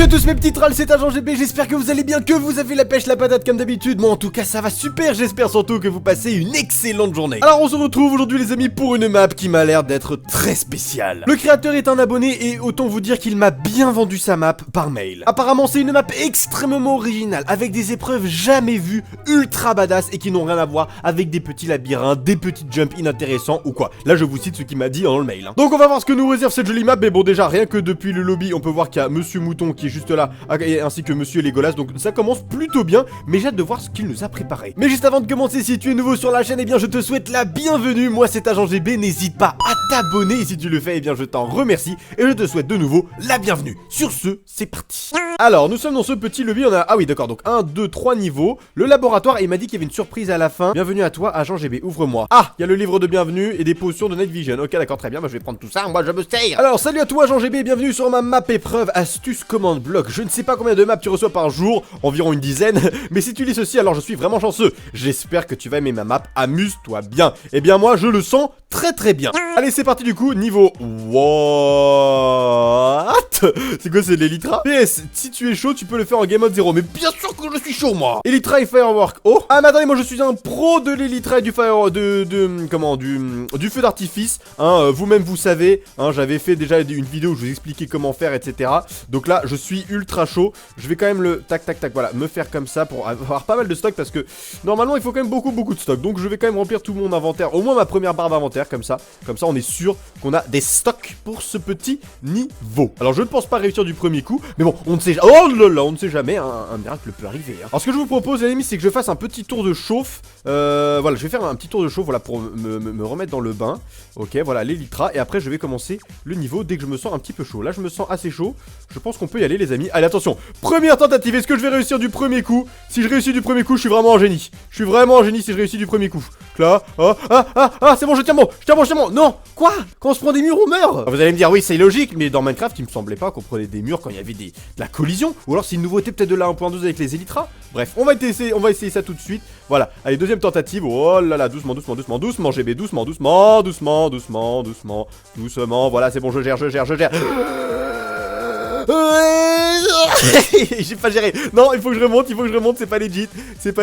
Salut à tous mes petits trolls, c'est Agent GB, j'espère que vous allez bien, que vous avez la pêche, la patate comme d'habitude. Moi en tout cas ça va super, j'espère surtout que vous passez une excellente journée. Alors on se retrouve aujourd'hui les amis pour une map qui m'a l'air d'être très spéciale. Le créateur est un abonné et autant vous dire qu'il m'a bien vendu sa map par mail. Apparemment c'est une map extrêmement originale, avec des épreuves jamais vues, ultra badass et qui n'ont rien à voir avec des petits labyrinthes, des petits jumps inintéressants ou quoi. Là je vous cite ce qu'il m'a dit dans le mail. Donc on va voir ce que nous réserve cette jolie map, mais bon déjà rien que depuis le lobby on peut voir qu'il y a Monsieur Mouton qui est juste là, ainsi que Monsieur Legolas, donc ça commence plutôt bien, mais j'ai hâte de voir ce qu'il nous a préparé. Mais juste avant de commencer, si tu es nouveau sur la chaîne, eh bien je te souhaite la bienvenue, moi c'est Agent GB, n'hésite pas à t'abonner, et si tu le fais, eh bien je t'en remercie, et je te souhaite de nouveau la bienvenue. Sur ce, c'est parti. Alors, nous sommes dans ce petit lobby, on a, ah oui d'accord, donc 1, 2, 3 niveaux, le laboratoire, et il m'a dit qu'il y avait une surprise à la fin. Bienvenue à toi, Agent GB, ouvre-moi. Ah, il y a le livre de bienvenue et des potions de Night Vision, ok d'accord, très bien, bah, je vais prendre tout ça, moi je me sers. Alors, salut à toi Agent GB, bienvenue sur ma map épreuve astuce commande bloc. Je ne sais pas combien de maps tu reçois par jour, environ une dizaine, mais si tu lis ceci, alors je suis vraiment chanceux. J'espère que tu vas aimer ma map, amuse-toi bien. Eh bien moi, je le sens très très bien. Allez, c'est parti du coup, niveau... What? C'est quoi, c'est l'Elytra? PS, si tu es chaud, tu peux le faire en game mode 0, mais bien sûr que je suis chaud moi. Elytra et Firework, oh. Ah mais attendez, moi je suis un pro de l'Elytra et du Fire... du feu d'artifice, hein, vous-même vous savez, hein, j'avais fait déjà une vidéo où je vous expliquais comment faire, etc. Donc là, je suis ultra chaud. Je vais quand même le tac tac tac, voilà, me faire comme ça pour avoir pas mal de stock parce que normalement il faut quand même beaucoup de stock. Donc je vais quand même remplir tout mon inventaire, au moins ma première barre d'inventaire comme ça on est sûr qu'on a des stocks pour ce petit niveau. Alors je ne pense pas réussir du premier coup, mais bon, on ne sait jamais. Oh là là, on ne sait jamais, hein, un miracle peut arriver. Hein. Alors ce que je vous propose les amis, c'est que je fasse un petit tour de chauffe. Voilà, je vais faire un petit tour de chauffe, voilà, pour me remettre dans le bain. Ok, voilà, l'Elytra, et après je vais commencer le niveau dès que je me sens un petit peu chaud. Là je me sens assez chaud, je pense qu'on peut y aller les amis. Allez attention, première tentative, est-ce que je vais réussir du premier coup? Si je réussis du premier coup, je suis vraiment un génie. Je suis vraiment un génie si je réussis du premier coup. Là, c'est bon, je tiens bon, non, quoi? Quand on se prend des murs, on meurt. Vous allez me dire, oui, c'est logique, mais dans Minecraft, il me semblait pas qu'on prenait des murs quand il y avait de la collision. Ou alors c'est une nouveauté peut-être de la 1.12 avec les Elytras. Bref, on va essayer ça tout de suite. Voilà, allez, deuxième tentative. Oh là là, doucement, GB, doucement. Voilà, c'est bon, je gère. J'ai pas géré. Non, il faut que je remonte, c'est pas legit, il faut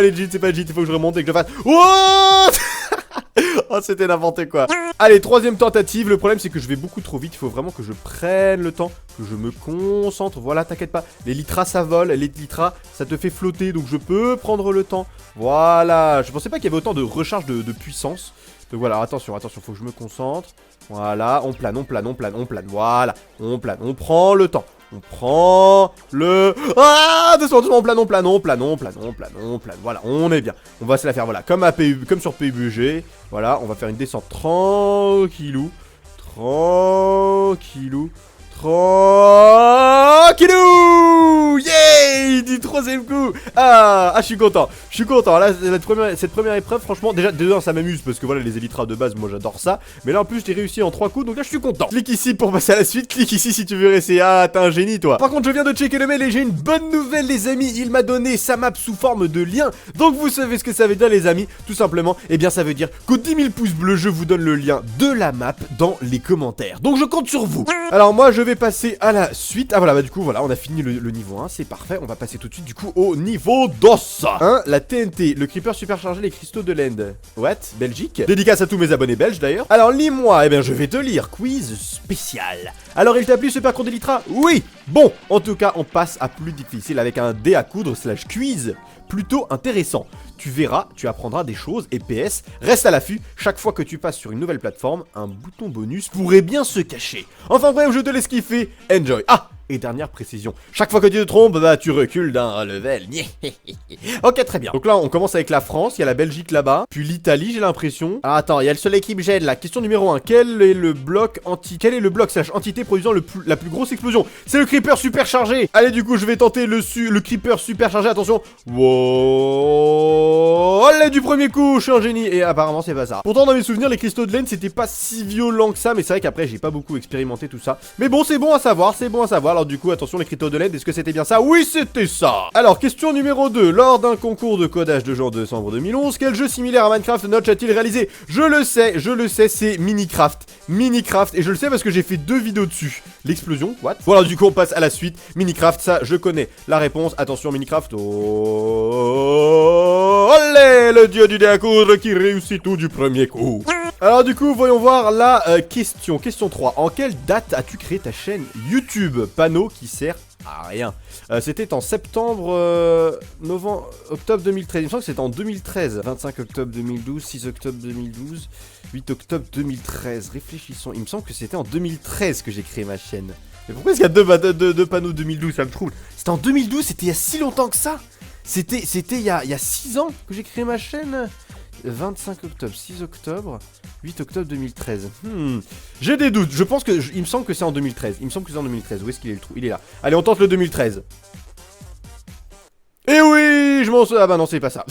que je remonte et que je fasse. What? Oh, c'était n'importe quoi. Allez, troisième tentative. Le problème c'est que je vais beaucoup trop vite. Il faut vraiment que je prenne le temps, que je me concentre. Voilà, t'inquiète pas. L'Elytra ça vole, l'Elytra ça te fait flotter, donc je peux prendre le temps. Voilà, je pensais pas qu'il y avait autant de recharge de puissance. Donc voilà, attention, faut que je me concentre. Voilà, on plane. Voilà, on plane, on prend le temps. On prend le... Ah, doucement, on plane. Voilà, on est bien. On va se la faire, voilà, comme sur PUBG. Voilà, on va faire une descente tranquillou. Yeah, du troisième coup. Je suis content. Là, cette première épreuve, franchement, déjà, de 1, ça m'amuse parce que voilà, les Elytras de base, moi j'adore ça. Mais là, en plus, je l'ai réussi en 3 coups, donc là, je suis content. Clique ici pour passer à la suite. Clique ici si tu veux rester. Ah, t'es un génie, toi. Par contre, je viens de checker le mail et j'ai une bonne nouvelle, les amis. Il m'a donné sa map sous forme de lien. Donc, vous savez ce que ça veut dire, les amis. Tout simplement, eh bien, ça veut dire qu'aux 10 000 pouces bleus, je vous donne le lien de la map dans les commentaires. Donc, je compte sur vous. Alors, moi, je vais passer à la suite. Ah, voilà, bah, du coup, voilà, on a fini le niveau 1. C'est parfait. On va passer tout de suite, du coup, au niveau 2. Hein, la TNT, le creeper superchargé, les cristaux de l'End. What? Belgique. Dédicace à tous mes abonnés belges, d'ailleurs. Alors, lis-moi. Eh bien, je vais te lire. Quiz spécial. Alors, il t'a plu ce parcours d'Elytra? Oui. Bon, en tout cas, on passe à plus difficile avec un dé à coudre / quiz plutôt intéressant. Tu verras, tu apprendras des choses et PS, reste à l'affût, chaque fois que tu passes sur une nouvelle plateforme, un bouton bonus pourrait bien se cacher. Enfin bref, je te laisse kiffer, enjoy. Ah, et dernière précision, chaque fois que tu te trompes, bah tu recules d'un level. Ok, très bien. Donc là, on commence avec la France, il y a la Belgique là-bas, puis l'Italie, j'ai l'impression. Ah, attends, il y a le seul équipe GED là. Question numéro 1, quel est le bloc / entité produisant la plus grosse explosion? C'est le creeper superchargé. Allez, du coup, je vais tenter le creeper superchargé, attention. Wow. Allez, du premier coup, je suis un génie. Et apparemment, c'est pas ça. Pourtant, dans mes souvenirs, les cristaux de laine, c'était pas si violent que ça, mais c'est vrai qu'après, j'ai pas beaucoup expérimenté tout ça. Mais bon, c'est bon à savoir, Alors du coup, attention, les cryptos de LED, est-ce que c'était bien ça? Oui, c'était ça. Alors, question numéro 2. Lors d'un concours de codage de genre de décembre 2011, quel jeu similaire à Minecraft Notch a-t-il réalisé? Je le sais, c'est Minecraft. Minecraft, et je le sais parce que j'ai fait 2 vidéos dessus. L'explosion, what? Voilà, du coup, on passe à la suite. Minecraft, ça, je connais la réponse. Attention, Minecraft. Oh, allez, le dieu du dé à coudre qui réussit tout du premier coup. Alors du coup, voyons voir la question. Question 3. En quelle date as-tu créé ta chaîne YouTube? Panneau qui sert à rien. C'était en septembre, novembre, octobre 2013. Il me semble que c'était en 2013. 25 octobre 2012, 6 octobre 2012, 8 octobre 2013. Réfléchissons. Il me semble que c'était en 2013 que j'ai créé ma chaîne. Mais pourquoi est-ce qu'il y a deux panneaux 2012? Ça me trouble. C'était en 2012, c'était il y a si longtemps que ça. C'était il y a 6 ans que j'ai créé ma chaîne. 25 octobre, 6 octobre, 8 octobre 2013. J'ai des doutes. Je pense que. Il me semble que c'est en 2013. Il me semble que c'est en 2013. Où est-ce qu'il est le trou? Il est là. Allez, on tente le 2013. Et oui, je m'en souviens. Ah bah non, c'est pas ça.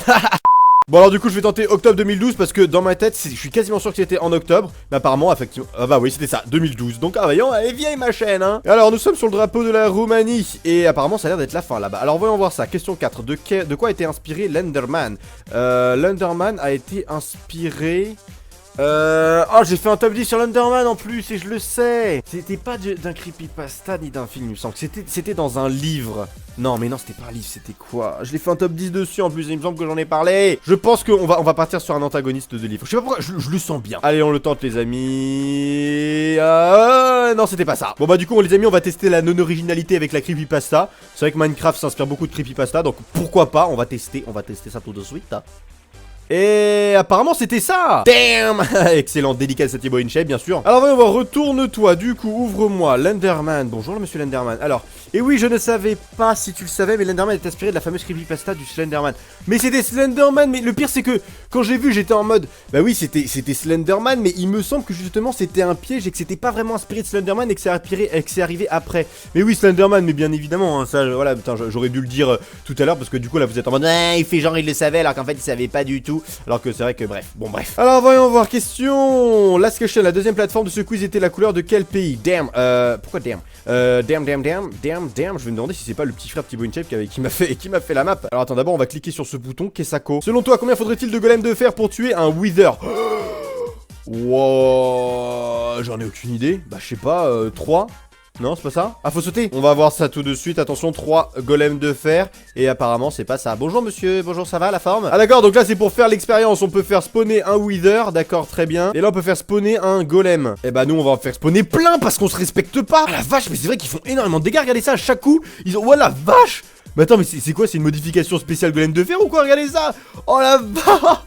Bon alors du coup je vais tenter octobre 2012 parce que dans ma tête je suis quasiment sûr que c'était en octobre. Mais apparemment effectivement, ah bah oui c'était ça, 2012. Donc ah voyons, elle est vieille ma chaîne hein. Alors nous sommes sur le drapeau de la Roumanie. Et apparemment ça a l'air d'être la fin là-bas. Alors voyons voir ça, question 4. De quoi a été inspiré l'Enderman? L'Enderman a été inspiré... Oh j'ai fait un top 10 sur l'Enderman en plus et je le sais. C'était pas d'un creepypasta ni d'un film il me semble. C'était dans un livre. Non mais non c'était pas un livre, c'était quoi? Je l'ai fait un top 10 dessus en plus, il me semble que j'en ai parlé. Je pense qu'on va partir sur un antagoniste de livre. Je sais pas pourquoi, je le sens bien. Allez on le tente les amis. Non c'était pas ça. Bon bah du coup les amis on va tester la non-originalité avec la creepypasta. C'est vrai que Minecraft s'inspire beaucoup de creepypasta, donc pourquoi pas, on va tester ça tout de suite hein. Et apparemment c'était ça. Damn. Excellent, dédicace à Thibaut InShape bien sûr. Alors voyons voir, retourne-toi du coup, ouvre-moi l'Enderman. Bonjour monsieur l'Enderman. Alors, et oui je ne savais pas si tu le savais mais l'Enderman est inspiré de la fameuse creepypasta du Slenderman. Mais c'était Slenderman, mais le pire c'est que quand j'ai vu j'étais en mode bah oui c'était Slenderman mais il me semble que justement c'était un piège et que c'était pas vraiment inspiré de Slenderman et que c'est arrivé après. Mais oui Slenderman mais bien évidemment hein, ça voilà putain j'aurais dû le dire tout à l'heure parce que du coup là vous êtes en mode il fait genre il le savait alors qu'en fait il savait pas du tout. Alors que c'est vrai que bref, bon bref. Alors voyons voir, question. Last question, la deuxième plateforme de ce quiz était la couleur de quel pays? Damn, pourquoi damn? Damn, je vais me demander si c'est pas le petit frère Thibaut InShape qui m'a fait la map. Alors attends, d'abord on va cliquer sur ce bouton, Kesako. Selon toi, combien faudrait-il de golems de fer pour tuer un Wither? Wow, j'en ai aucune idée. Bah je sais pas, 3. Non, c'est pas ça? Ah, faut sauter. On va voir ça tout de suite. Attention, 3 golems de fer. Et apparemment, c'est pas ça. Bonjour, monsieur. Bonjour, ça va, la forme? Ah, d'accord. Donc là, c'est pour faire l'expérience. On peut faire spawner un Wither. D'accord, très bien. Et là, on peut faire spawner un golem. Et bah, nous, on va en faire spawner plein parce qu'on se respecte pas. Ah, la vache, mais c'est vrai qu'ils font énormément de dégâts. Regardez ça, à chaque coup, ils ont... Oh, la vache! Mais attends, mais c'est quoi? C'est une modification spéciale golem de fer ou quoi? Regardez ça! Oh la vache!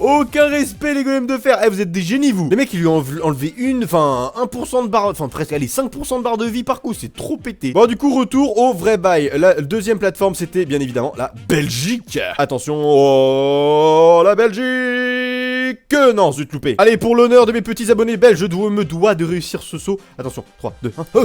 Aucun respect les golems de fer. Eh vous êtes des génies vous. Les mecs ils lui ont enlevé 1% de barre, enfin presque allez 5% de barre de vie par coup, c'est trop pété. Bon du coup retour au vrai bail. La deuxième plateforme c'était bien évidemment la Belgique. Attention, oh la Belgique. Non zut loupé. Allez pour l'honneur de mes petits abonnés belges, je me dois de réussir ce saut. Attention, 3, 2, 1.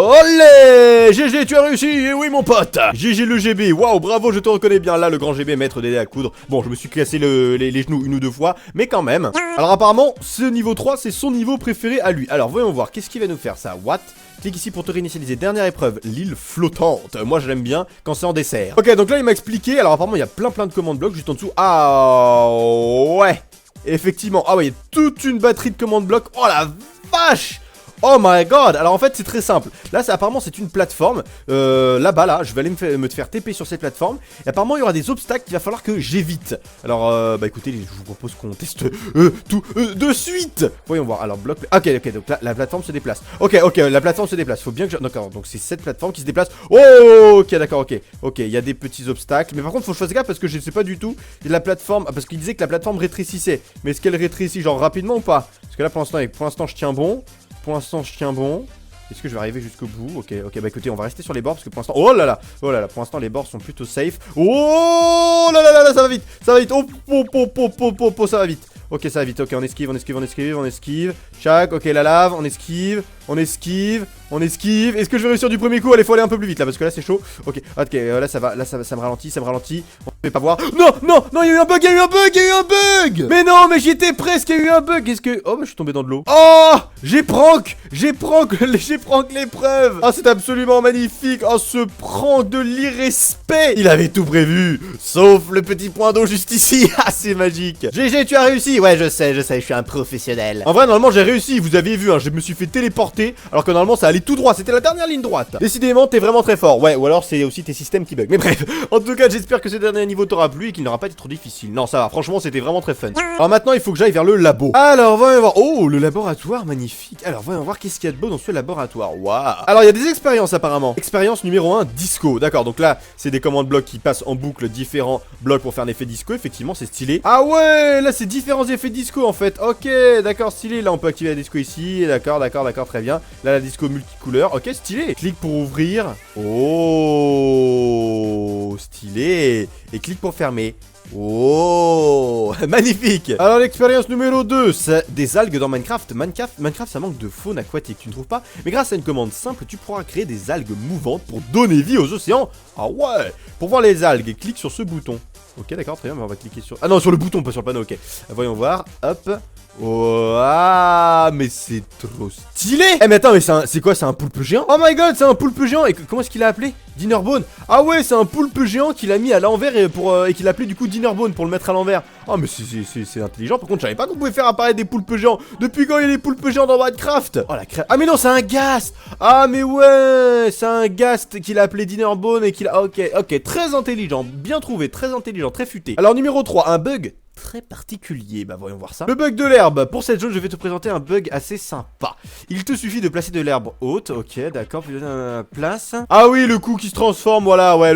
Olé! GG, tu as réussi! Et oui, mon pote! GG le GB, waouh, bravo, je te reconnais bien là, le grand GB, maître des dés à coudre. Bon, je me suis cassé les genoux 1 ou 2 fois, mais quand même. Alors, apparemment, ce niveau 3, c'est son niveau préféré à lui. Alors, voyons voir, qu'est-ce qu'il va nous faire ça? What? Clique ici pour te réinitialiser. Dernière épreuve, l'île flottante. Moi, je l'aime bien quand c'est en dessert. Ok, donc là, il m'a expliqué. Alors, apparemment, il y a plein de commandes blocs juste en dessous. Ah, ouais. Effectivement. Ah, ouais, il y a toute une batterie de commandes blocs. Oh la vache! Oh my god. Alors en fait c'est très simple. Là apparemment c'est une plateforme. Là-bas là je vais aller me faire TP sur cette plateforme. Et apparemment il y aura des obstacles qu'il va falloir que j'évite. Alors bah écoutez je vous propose qu'on teste tout de suite. Voyons voir. Alors bloc. Ok donc la plateforme se déplace. Ok la plateforme se déplace. Faut bien que je... D'accord donc c'est cette plateforme qui se déplace. Oh ok d'accord ok il y a des petits obstacles. Mais par contre faut que je fasse gaffe parce que je sais pas du tout. La plateforme... Parce qu'il disait que la plateforme rétrécissait. Mais est-ce qu'elle rétrécit genre rapidement ou pas? Parce que là pour l'instant je tiens bon. Pour l'instant je tiens bon. Est-ce que je vais arriver jusqu'au bout? Ok bah écoutez on va rester sur les bords parce que pour l'instant... Oh là là pour l'instant les bords sont plutôt safe. Oh là là ça va vite. Ça va vite. Ok ça va vite, ok on esquive. Tchac, ok la lave, on esquive. on esquive. Est-ce que je vais réussir du premier coup? Allez, faut aller un peu plus vite là, parce que là c'est chaud. Ok, là ça va, ça me ralentit, On ne pas voir. Non, il y a eu un bug, Mais non, mais j'y étais presque, il y a eu un bug. Qu'est-ce que... Oh, mais je suis tombé dans de l'eau. Oh, j'ai prank l'épreuve. Ah, c'est absolument magnifique. Oh, ce prank de l'irrespect. Il avait tout prévu, sauf le petit point d'eau juste ici. Ah, c'est magique. GG, tu as réussi. Ouais, je sais, je suis un professionnel. En vrai, normalement, j'ai réussi, vous aviez vu, hein, je me suis fait téléporter, alors que normalement, ça allait tout droit, c'était la dernière ligne droite. Décidément, t'es vraiment très fort. Ouais, ou alors c'est aussi tes systèmes qui bug. Mais bref, en tout cas, j'espère que ce dernier niveau t'aura plu et qu'il n'aura pas été trop difficile. Non, ça va, franchement, c'était vraiment très fun. Alors maintenant, il faut que j'aille vers le labo. Alors, voyons voir. Oh, le laboratoire, magnifique. Alors, voyons voir qu'est-ce qu'il y a de beau dans ce laboratoire. Waouh. Alors, il y a des expériences apparemment. Expérience numéro 1, disco. D'accord, donc là, c'est des commandes blocs qui passent en boucle différents blocs pour faire un effet disco. Effectivement, c'est stylé. Ah ouais, là, c'est différents effets disco en fait. Ok, d'accord, stylé. Là, on peut activer la disco ici. D'accord, très bien. Là, la disco multicouleur. Ok, stylé. Clique pour ouvrir. Oh, stylé. Et clique pour fermer. Oh, magnifique. Alors l'expérience numéro 2, c'est des algues dans Minecraft. Minecraft, ça manque de faune aquatique, tu ne trouves pas? Mais grâce à une commande simple, tu pourras créer des algues mouvantes pour donner vie aux océans. Ah ouais. Pour voir les algues, clique sur ce bouton. Ok, d'accord, très bien, mais on va cliquer sur... Ah non, sur le bouton, pas sur le panneau, ok. Voyons voir, hop. Oh, ah, mais c'est trop stylé. Eh mais attends, mais c'est quoi? C'est un poulpe géant? Oh my god, c'est un poulpe géant. Et comment est-ce qu'il l'a appelé? Dinnerbone. Ah ouais, c'est un poulpe géant qu'il a mis à l'envers et qu'il a appelé du coup Dinnerbone pour le mettre à l'envers. Oh mais c'est intelligent. Par contre, je savais pas qu'on pouvait faire apparaître des poulpes géants. Depuis quand il y a des poulpes géants dans Minecraft? Oh la crème. Ah mais non, c'est un ghast. Ah mais ouais, c'est un ghast qu'il a appelé Dinnerbone et qu'il a... Ok, très intelligent, bien trouvé, très intelligent, très futé. Alors numéro 3, un bug très particulier. Bah voyons voir ça. Le bug de l'herbe. Pour cette zone, je vais te présenter un bug assez sympa. Il te suffit de placer de l'herbe haute. Ok, d'accord, puis donner une place. Ah oui, le coup qui se transforme, voilà, ouais,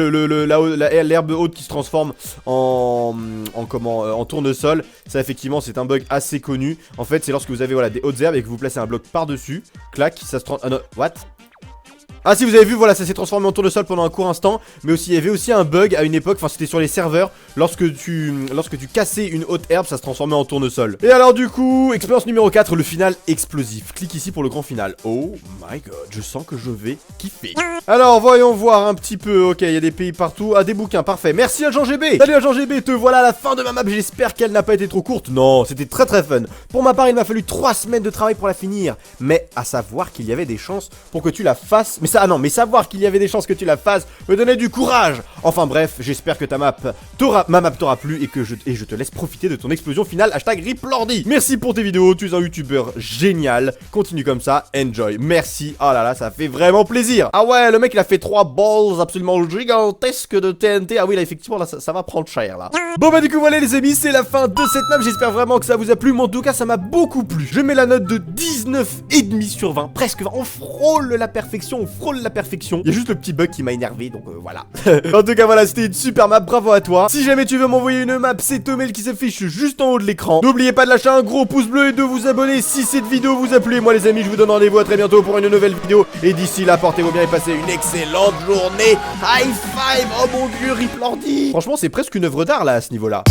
l'herbe haute qui se transforme en tournesol. Ça, effectivement, c'est un bug assez connu. En fait, c'est lorsque vous avez, voilà, des hautes herbes et que vous placez un bloc par-dessus. Clac, ça se transforme... Ah non, what? Ah si vous avez vu, voilà, ça s'est transformé en tournesol pendant un court instant. Mais aussi, il y avait aussi un bug à une époque, enfin c'était sur les serveurs. Lorsque tu cassais une haute herbe, ça se transformait en tournesol. Et alors du coup, expérience numéro 4, le final explosif. Clique ici pour le grand final. Oh my god, je sens que je vais kiffer. Alors voyons voir un petit peu. Ok, il y a des pays partout. Ah, des bouquins, parfait. Merci Agent GB. Salut Agent GB, te voilà à la fin de ma map. J'espère qu'elle n'a pas été trop courte. Non, c'était très très fun. Pour ma part, il m'a fallu 3 semaines de travail pour la finir. Mais à savoir qu'il y avait des chances pour que tu la fasses. Mais savoir qu'il y avait des chances que tu la fasses me donnait du courage. Enfin bref, j'espère que ma map t'aura plu et que je te laisse profiter de ton explosion finale. #RipLordi. Merci pour tes vidéos, tu es un youtubeur génial. Continue comme ça, enjoy. Merci. Oh là là, ça fait vraiment plaisir. Ah ouais, le mec il a fait 3 balls absolument gigantesques de TNT. Ah oui, là effectivement, là ça va prendre cher là. Bon bah du coup voilà les amis, c'est la fin de cette map. J'espère vraiment que ça vous a plu, mais en tout cas ça m'a beaucoup plu. Je mets la note de 19,5 sur 20, presque 20. On frôle la perfection, Il y a juste le petit bug qui m'a énervé, donc voilà. En tout cas, voilà, c'était une super map, bravo à toi. Si jamais tu veux m'envoyer une map, c'est Tomel qui s'affiche juste en haut de l'écran. N'oubliez pas de lâcher un gros pouce bleu et de vous abonner si cette vidéo vous a plu. Moi les amis, je vous donne rendez-vous à très bientôt pour une nouvelle vidéo. Et d'ici là, portez-vous bien et passez une excellente journée. High five. Oh mon dieu, RipLordi. Franchement, c'est presque une œuvre d'art là, à ce niveau-là.